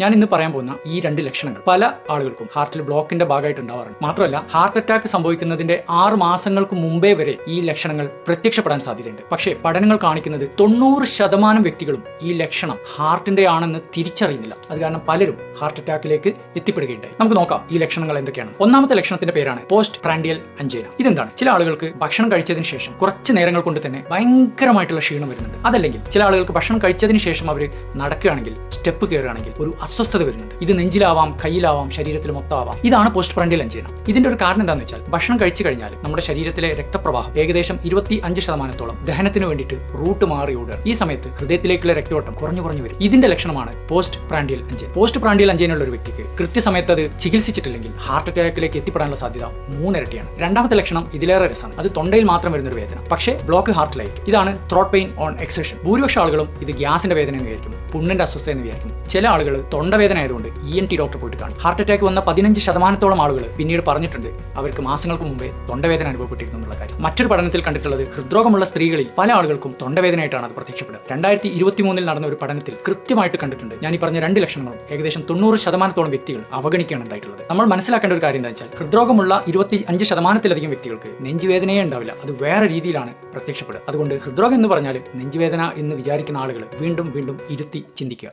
ഞാൻ ഇന്ന് പറയാൻ പോകുന്ന ഈ 2 ലക്ഷണങ്ങൾ പല ആളുകൾക്കും ഹാർട്ടിൽ ബ്ലോക്കിന്റെ ഭാഗമായിട്ട് ഉണ്ടാവാറുണ്ട്. മാത്രമല്ല ഹാർട്ട് അറ്റാക്ക് സംഭവിക്കുന്നതിന്റെ 6 മാസങ്ങൾക്ക് മുമ്പേ വരെ ഈ ലക്ഷണങ്ങൾ പ്രത്യക്ഷപ്പെടാൻ സാധ്യതയുണ്ട്. പക്ഷേ പഠനങ്ങൾ കാണിക്കുന്നത് 90% വ്യക്തികളും ഈ ലക്ഷണം ഹാർട്ടിന്റെ ആണെന്ന് തിരിച്ചറിയുന്നില്ല. അത് കാരണം പലരും ഹാർട്ട് അറ്റാക്കിലേക്ക് എത്തിപ്പെടുകയുണ്ടായി. നമുക്ക് നോക്കാം ഈ ലക്ഷണങ്ങൾ എന്തൊക്കെയാണ്. ഒന്നാമത്തെ ലക്ഷണത്തിന്റെ പേരാണ് പോസ്റ്റ് പ്രാൻഡിയൽ അഞ്ചൈന. ഇതെന്താണ്? ചില ആളുകൾക്ക് ഭക്ഷണം കഴിച്ചതിന് ശേഷം കുറച്ച് നേരങ്ങൾ കൊണ്ട് തന്നെ ഭയങ്കരമായിട്ടുള്ള ക്ഷീണം വരുന്നുണ്ട്. അതല്ലെങ്കിൽ ചില ആളുകൾക്ക് ഭക്ഷണം കഴിച്ചതിന് ശേഷം അവർ നടക്കുകയാണെങ്കിൽ, സ്റ്റെപ്പ് കയറുകയാണെങ്കിൽ ഒരു അസ്വസ്ഥത വരുന്നുണ്ട്. ഇത് നെഞ്ചിലാവാം, കയ്യിലാവാം, ശരീരത്തിൽ മൊത്തം ആവാം. ഇതാണ് പോസ്റ്റ് പ്രാൻഡിയൽ അഞ്ചൈന. ഇതിന്റെ ഒരു കാരണം എന്താണെന്ന് വെച്ചാൽ ഭക്ഷണം കഴിച്ചു കഴിഞ്ഞാൽ നമ്മുടെ ശരീരത്തിലെ രക്തപ്രവാഹം ഏകദേശം 25% ദഹനത്തിന് വേണ്ടിയിട്ട് റൂട്ട് മാറി ഓടുക. ഈ സമയത്ത് ഹൃദയത്തിലേക്കുള്ള രക്തയോട്ടം കുറഞ്ഞു വരും. ഇതിന്റെ ലക്ഷണമാണ് post prandial angina. Post prandial അഞ്ചൈനുള്ള ഒരു വ്യക്തിക്ക് കൃത്യസമയത്ത് അത് ചികിത്സിച്ചിട്ടില്ലെങ്കിൽ ഹാർട്ട് അറ്റാക്കിലേക്ക് എത്തിപ്പെടാനുള്ള സാധ്യത 3 ഇരട്ടിയാണ്. രണ്ടാമത്തെ ലക്ഷണം ഇതിലേറെ രസമാണ്. അത് തൊണ്ടയിൽ മാത്രം വരുന്നൊരു വേദന, പക്ഷേ ബ്ലോക്ക് ഹാർട്ടിലേക്ക്. ഇതാണ് ത്രോട്ട് പെയിൻ ഓൺ എക്സർഷൻ. ഭൂരിപക്ഷം ആളുകളും ഇത് ഗ്യാസിന്റെ വേദന എന്ന് വിചാരിക്കും, പുണ്ണിന്റെ അസ്വസ്ഥ എന്ന് വിചാരിക്കും. ചില ആളുകൾ തൊണ്ടവേദന ആയതുകൊണ്ട് ENT ഡോക്ടർ പോയിട്ട് കാണും. ഹാർട്ട് അറ്റാക്ക് വന്ന 15% ആളുകൾ പിന്നീട് പറഞ്ഞിട്ടുണ്ട് അവർക്ക് മാസങ്ങൾക്ക് മുമ്പേ തൊണ്ടവേദന അനുഭവപ്പെട്ടിരുന്നു എന്നുള്ള കാര്യം. മറ്റൊരു പഠനത്തിൽ കണ്ടിട്ടുള്ളത് ഹൃദ്രോഗമുള്ള സ്ത്രീകളിൽ പല ആളുകൾക്കും തൊണ്ടവേദനയായിട്ടാണ് അത് പ്രത്യക്ഷപ്പെടുക. 2023 നടന്ന ഒരു പഠനത്തിൽ കൃത്യമായിട്ട് കണ്ടിട്ടുണ്ട് ഞാൻ ഈ പറഞ്ഞ 2 ലക്ഷണങ്ങളും ഏകദേശം 90% വ്യക്തികൾ അവഗണിക്കുകയാണ് ഉണ്ടായിട്ടുള്ളത്. നമ്മൾ മനസ്സിലാക്കേണ്ട ഒരു കാര്യം എന്താ വെച്ചാൽ ഹൃദ്രോഗമുള്ള 25%-ലധികം വ്യക്തികൾക്ക് നെഞ്ചുവേദനയേ ഉണ്ടാവില്ല. അത് വേറെ രീതിയിലാണ് പ്രത്യക്ഷപ്പെടുക. അതുകൊണ്ട് ഹൃദ്രോഗം എന്ന് പറഞ്ഞാൽ നെഞ്ചുവേദന എന്ന് വിചാരിക്കുന്ന ആളുകൾ വീണ്ടും ഇരുത്തി ചിന്തിക്കുക.